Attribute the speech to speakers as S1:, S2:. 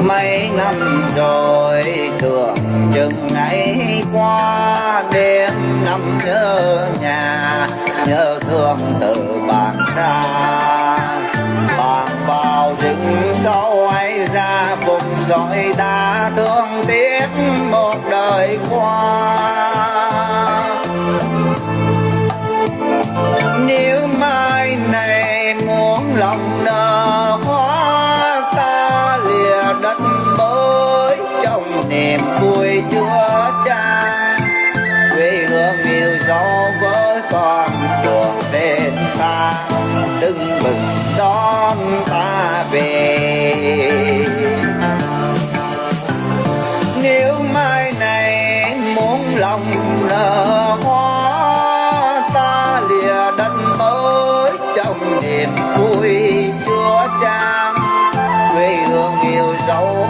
S1: mấy năm rồi thường chừng ngày qua đêm năm nhớ nhà nhớ thương từ bàn xa. Bạn vào rừng sâu ấy ra vùng dõi đã thương tiếc một đời qua. Nếu mai này muốn lòng nở hoa ta lìa đất mới trong niềm vui chưa chan. Quê hương yêu dấu với con đường tên ta đừng mừng đón ta về. Nếu mai này muốn lòng nở hoa ta lìa đất mới trong niềm vui chưa chan. Quê hương yêu dấu